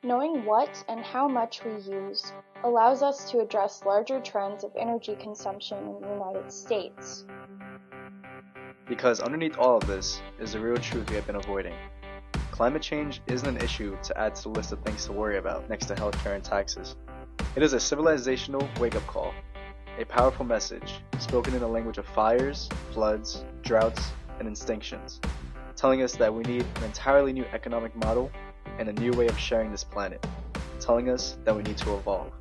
Knowing what and how much we use allows us to address larger trends of energy consumption in the United States. Because underneath all of this is the real truth we have been avoiding. Climate change isn't an issue to add to the list of things to worry about next to healthcare and taxes. It is a civilizational wake-up call, a powerful message spoken in the language of fires, floods, droughts, and extinctions, telling us that we need an entirely new economic model and a new way of sharing this planet, telling us that we need to evolve.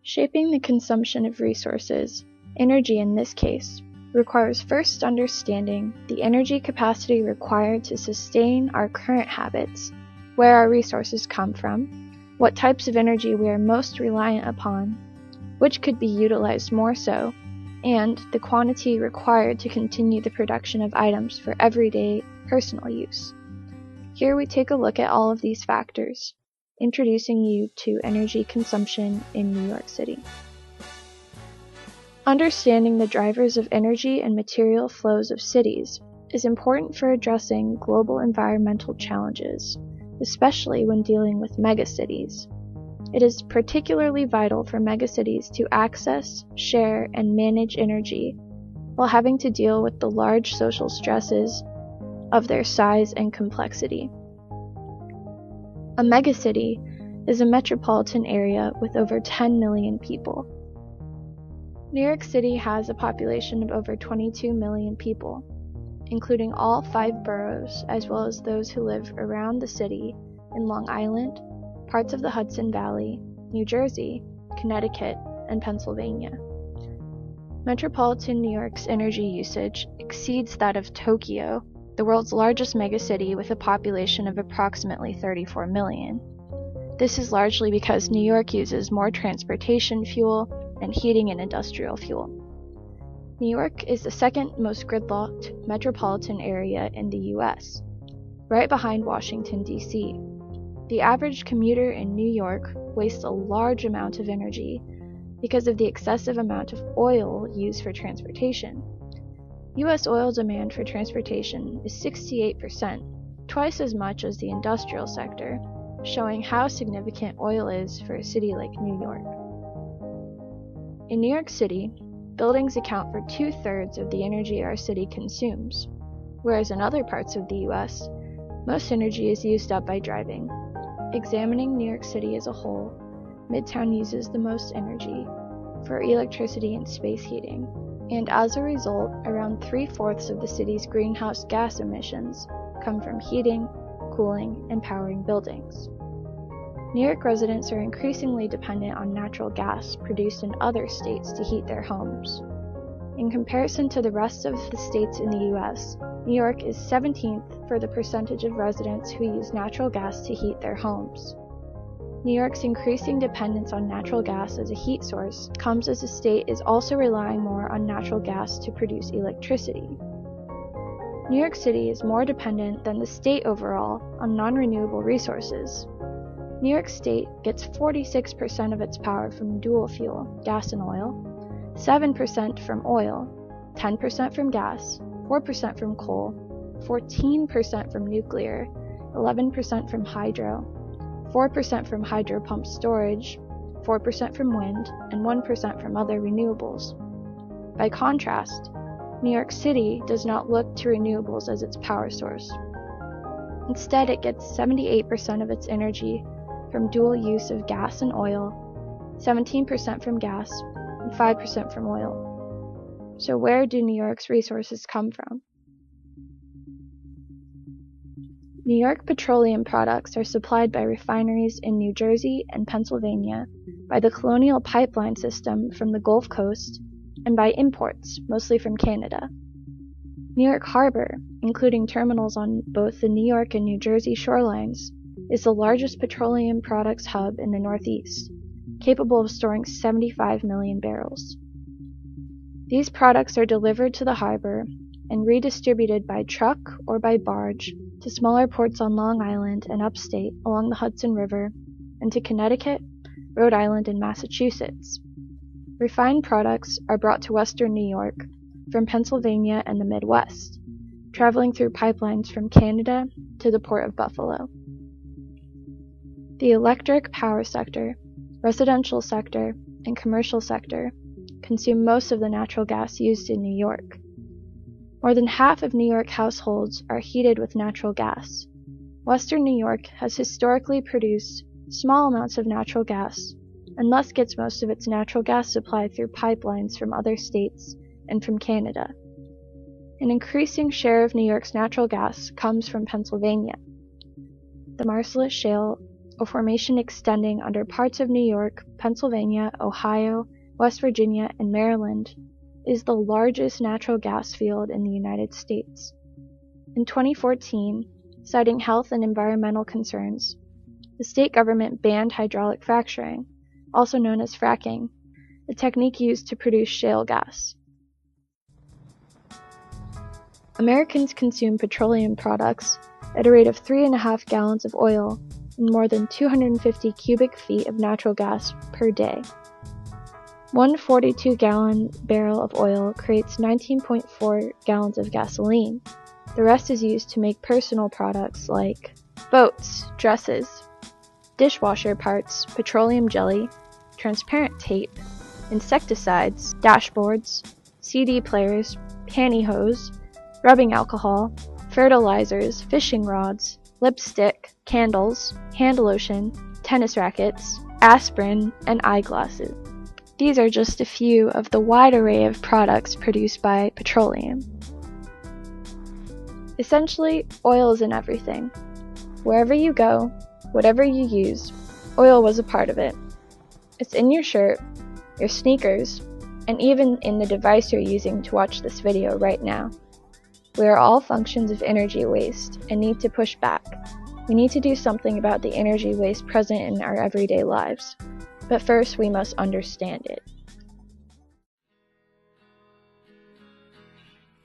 Shaping the consumption of resources, energy in this case, requires first understanding the energy capacity required to sustain our current habits, where our resources come from, what types of energy we are most reliant upon, which could be utilized more so, and the quantity required to continue the production of items for everyday personal use. Here we take a look at all of these factors, introducing you to energy consumption in New York City. Understanding the drivers of energy and material flows of cities is important for addressing global environmental challenges, especially when dealing with megacities. It is particularly vital for megacities to access, share, and manage energy while having to deal with the large social stresses of their size and complexity. A megacity is a metropolitan area with over 10 million people. New York City has a population of over 22 million people, including all 5 boroughs as well as those who live around the city in Long Island, parts of the Hudson Valley, New Jersey, Connecticut, and Pennsylvania. Metropolitan New York's energy usage exceeds that of Tokyo, the world's largest megacity with a population of approximately 34 million. This is largely because New York uses more transportation fuel and heating and industrial fuel. New York is the second most gridlocked metropolitan area in the US, right behind Washington, D.C. The average commuter in New York wastes a large amount of energy because of the excessive amount of oil used for transportation. U.S. oil demand for transportation is 68%, twice as much as the industrial sector, showing how significant oil is for a city like New York. In New York City, buildings account for 2/3 of the energy our city consumes, whereas in other parts of the U.S., most energy is used up by driving. Examining New York City as a whole, Midtown uses the most energy for electricity and space heating, and as a result, around 3/4 of the city's greenhouse gas emissions come from heating, cooling, and powering buildings. New York residents are increasingly dependent on natural gas produced in other states to heat their homes. In comparison to the rest of the states in the U.S., New York is 17th for the percentage of residents who use natural gas to heat their homes. New York's increasing dependence on natural gas as a heat source comes as the state is also relying more on natural gas to produce electricity. New York City is more dependent than the state overall on non-renewable resources. New York State gets 46% of its power from dual fuel, gas and oil, 7% from oil, 10% from gas, 4% from coal, 14% from nuclear, 11% from hydro, 4% from hydro pump storage, 4% from wind, and 1% from other renewables. By contrast, New York City does not look to renewables as its power source. Instead, it gets 78% of its energy from dual use of gas and oil, 17% from gas, and 5% from oil. So where do New York's resources come from? New York petroleum products are supplied by refineries in New Jersey and Pennsylvania, by the Colonial Pipeline system from the Gulf Coast, and by imports, mostly from Canada. New York Harbor, including terminals on both the New York and New Jersey shorelines, is the largest petroleum products hub in the Northeast, capable of storing 75 million barrels. These products are delivered to the harbor and redistributed by truck or by barge to smaller ports on Long Island and upstate along the Hudson River, and to Connecticut, Rhode Island, and Massachusetts. Refined products are brought to western New York from Pennsylvania and the Midwest, traveling through pipelines from Canada to the Port of Buffalo. The electric power sector, residential sector, and commercial sector consume most of the natural gas used in New York. More than half of New York households are heated with natural gas. Western New York has historically produced small amounts of natural gas and thus gets most of its natural gas supply through pipelines from other states and from Canada. An increasing share of New York's natural gas comes from Pennsylvania. The Marcellus Shale, a formation extending under parts of New York, Pennsylvania, Ohio, West Virginia, and Maryland, is the largest natural gas field in the United States. In 2014, citing health and environmental concerns, the state government banned hydraulic fracturing, also known as fracking, a technique used to produce shale gas. Americans consume petroleum products at a rate of 3.5 gallons of oil and more than 250 cubic feet of natural gas per day. One 42-gallon barrel of oil creates 19.4 gallons of gasoline. The rest is used to make personal products like boats, dresses, dishwasher parts, petroleum jelly, transparent tape, insecticides, dashboards, CD players, pantyhose, rubbing alcohol, fertilizers, fishing rods, lipstick, candles, hand lotion, tennis rackets, aspirin, and eyeglasses. These are just a few of the wide array of products produced by petroleum. Essentially, oil is in everything. Wherever you go, whatever you use, oil was a part of it. It's in your shirt, your sneakers, and even in the device you're using to watch this video right now. We are all functions of energy waste and need to push back. We need to do something about the energy waste present in our everyday lives. But first, we must understand it.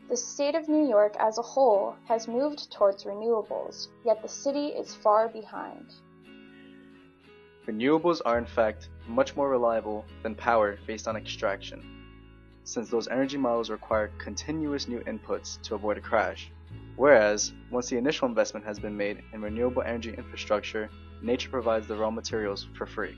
The state of New York as a whole has moved towards renewables, yet the city is far behind. Renewables are in fact much more reliable than power based on extraction, since those energy models require continuous new inputs to avoid a crash, whereas once the initial investment has been made in renewable energy infrastructure, nature provides the raw materials for free.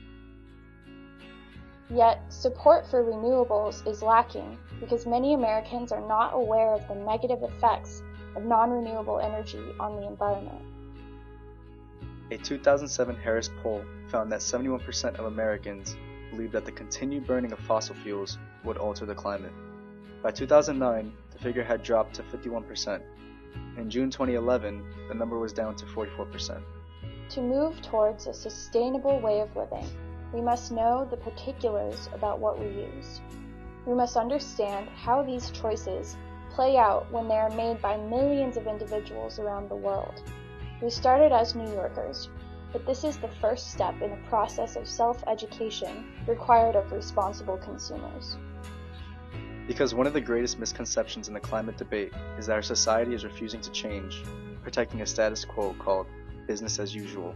Yet, support for renewables is lacking because many Americans are not aware of the negative effects of non-renewable energy on the environment. A 2007 Harris poll found that 71% of Americans believed that the continued burning of fossil fuels would alter the climate. By 2009, the figure had dropped to 51%. In June 2011, the number was down to 44%. To move towards a sustainable way of living, we must know the particulars about what we use. We must understand how these choices play out when they are made by millions of individuals around the world. We started as New Yorkers, but this is the first step in a process of self-education required of responsible consumers. Because one of the greatest misconceptions in the climate debate is that our society is refusing to change, protecting a status quo called business as usual.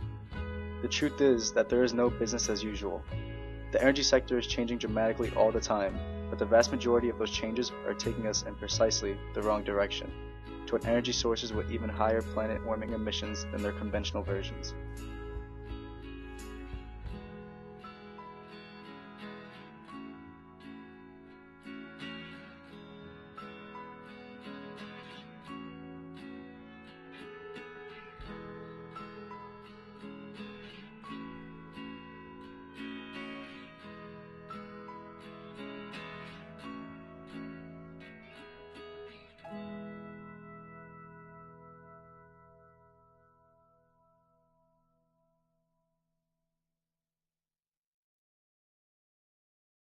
The truth is that there is no business as usual. The energy sector is changing dramatically all the time, but the vast majority of those changes are taking us in precisely the wrong direction, toward energy sources with even higher planet-warming emissions than their conventional versions.